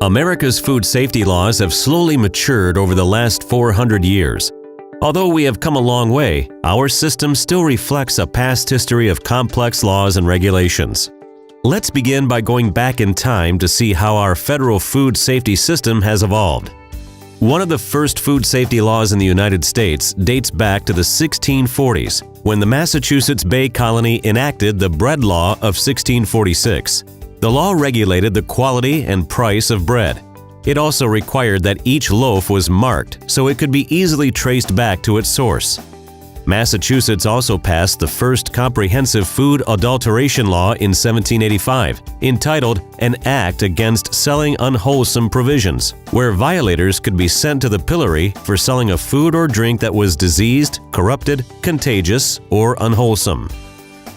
America's food safety laws have slowly matured over the last 400 years. Although we have come a long way, our system still reflects a past history of complex laws and regulations. Let's begin by going back in time to see how our federal food safety system has evolved. One of the first food safety laws in the United States dates back to the 1640s, when the Massachusetts Bay Colony enacted the Bread Law of 1646. The law regulated the quality and price of bread. It also required that each loaf was marked so it could be easily traced back to its source. Massachusetts also passed the first comprehensive food adulteration law in 1785, entitled An Act Against Selling Unwholesome Provisions, where violators could be sent to the pillory for selling a food or drink that was diseased, corrupted, contagious, or unwholesome.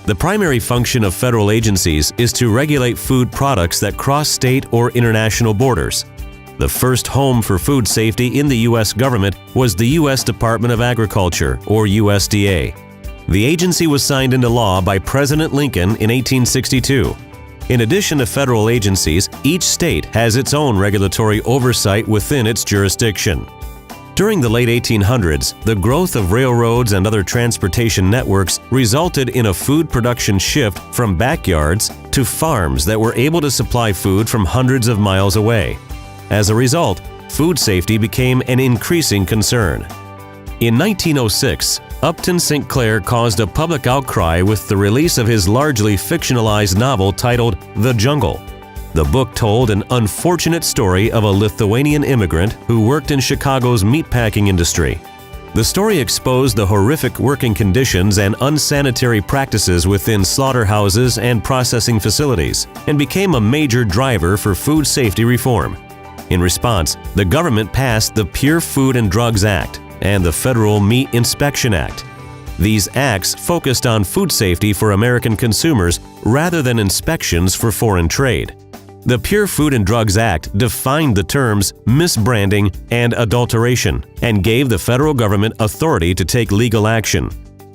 The primary function of federal agencies is to regulate food products that cross state or international borders. The first home for food safety in the U.S. government was the U.S. Department of Agriculture, or USDA. The agency was signed into law by President Lincoln in 1862. In addition to federal agencies, each state has its own regulatory oversight within its jurisdiction. During the late 1800s, the growth of railroads and other transportation networks resulted in a food production shift from backyards to farms that were able to supply food from hundreds of miles away. As a result, food safety became an increasing concern. In 1906, Upton St. Clair caused a public outcry with the release of his largely fictionalized novel titled The Jungle. The book told an unfortunate story of a Lithuanian immigrant who worked in Chicago's meatpacking industry. The story exposed the horrific working conditions and unsanitary practices within slaughterhouses and processing facilities, and became a major driver for food safety reform. In response, the government passed the Pure Food and Drugs Act and the Federal Meat Inspection Act. These acts focused on food safety for American consumers rather than inspections for foreign trade. The Pure Food and Drugs Act defined the terms misbranding and adulteration and gave the federal government authority to take legal action.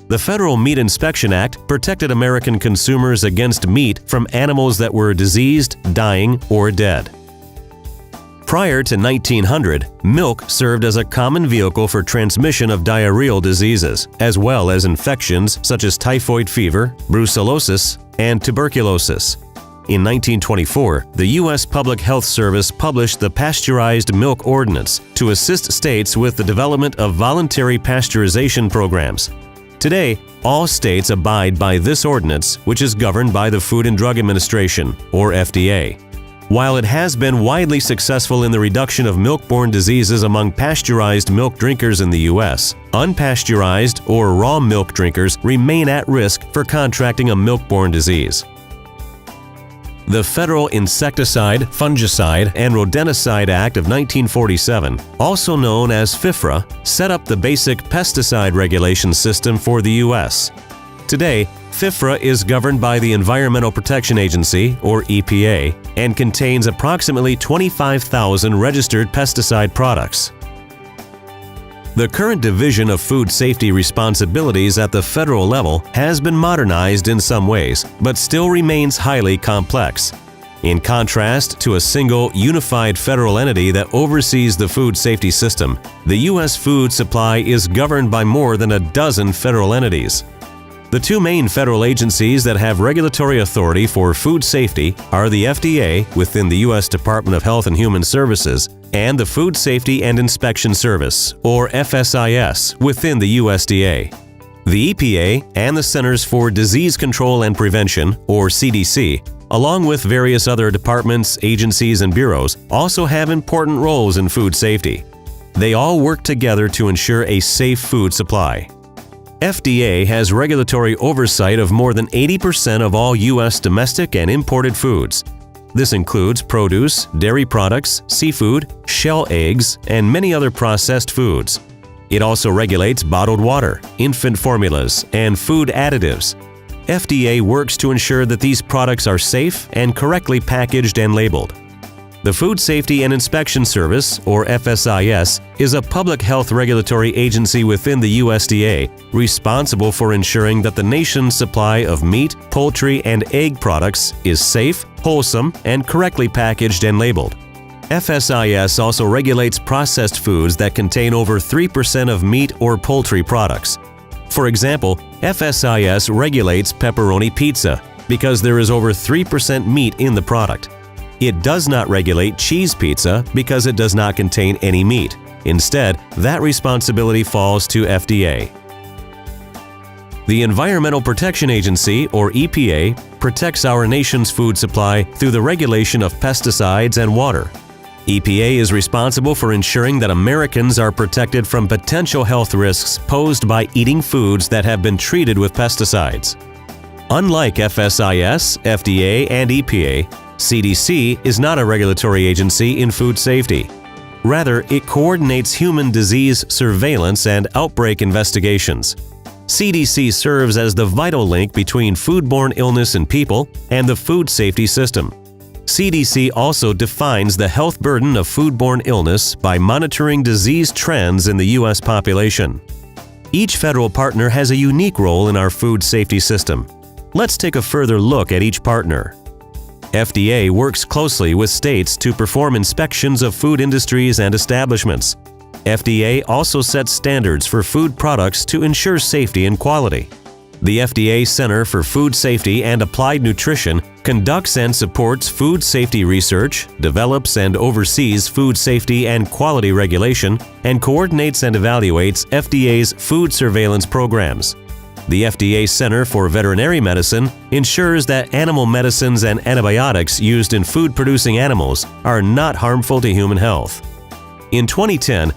The Federal Meat Inspection Act protected American consumers against meat from animals that were diseased, dying, or dead. Prior to 1900, milk served as a common vehicle for transmission of diarrheal diseases, as well as infections such as typhoid fever, brucellosis, and tuberculosis. In 1924, the U.S. Public Health Service published the Pasteurized Milk Ordinance to assist states with the development of voluntary pasteurization programs. Today, all states abide by this ordinance, which is governed by the Food and Drug Administration, or FDA. While it has been widely successful in the reduction of milk-borne diseases among pasteurized milk drinkers in the U.S., unpasteurized or raw milk drinkers remain at risk for contracting a milk-borne disease. The Federal Insecticide, Fungicide, and Rodenticide Act of 1947, also known as FIFRA, set up the basic pesticide regulation system for the U.S. Today, FIFRA is governed by the Environmental Protection Agency, or EPA, and contains approximately 25,000 registered pesticide products. The current division of food safety responsibilities at the federal level has been modernized in some ways, but still remains highly complex. In contrast to a single, unified federal entity that oversees the food safety system, the U.S. food supply is governed by more than a dozen federal entities. The two main federal agencies that have regulatory authority for food safety are the FDA within the U.S. Department of Health and Human Services and the Food Safety and Inspection Service, or FSIS, within the USDA. The EPA and the Centers for Disease Control and Prevention, or CDC, along with various other departments, agencies, and bureaus, also have important roles in food safety. They all work together to ensure a safe food supply. FDA has regulatory oversight of more than 80% of all U.S. domestic and imported foods. This includes produce, dairy products, seafood, shell eggs, and many other processed foods. It also regulates bottled water, infant formulas, and food additives. FDA works to ensure that these products are safe and correctly packaged and labeled. The Food Safety and Inspection Service, or FSIS, is a public health regulatory agency within the USDA responsible for ensuring that the nation's supply of meat, poultry, and egg products is safe, wholesome, and correctly packaged and labeled. FSIS also regulates processed foods that contain over 3% of meat or poultry products. For example, FSIS regulates pepperoni pizza because there is over 3% meat in the product. It does not regulate cheese pizza because it does not contain any meat. Instead, that responsibility falls to FDA. The Environmental Protection Agency, or EPA, protects our nation's food supply through the regulation of pesticides and water. EPA is responsible for ensuring that Americans are protected from potential health risks posed by eating foods that have been treated with pesticides. Unlike FSIS, FDA, and EPA, CDC is not a regulatory agency in food safety. Rather, it coordinates human disease surveillance and outbreak investigations. CDC serves as the vital link between foodborne illness in people and the food safety system. CDC also defines the health burden of foodborne illness by monitoring disease trends in the U.S. population. Each federal partner has a unique role in our food safety system. Let's take a further look at each partner. FDA works closely with states to perform inspections of food industries and establishments. FDA also sets standards for food products to ensure safety and quality. The FDA Center for Food Safety and Applied Nutrition conducts and supports food safety research, develops and oversees food safety and quality regulation, and coordinates and evaluates FDA's food surveillance programs. The FDA Center for Veterinary Medicine ensures that animal medicines and antibiotics used in food-producing animals are not harmful to human health. In 2010,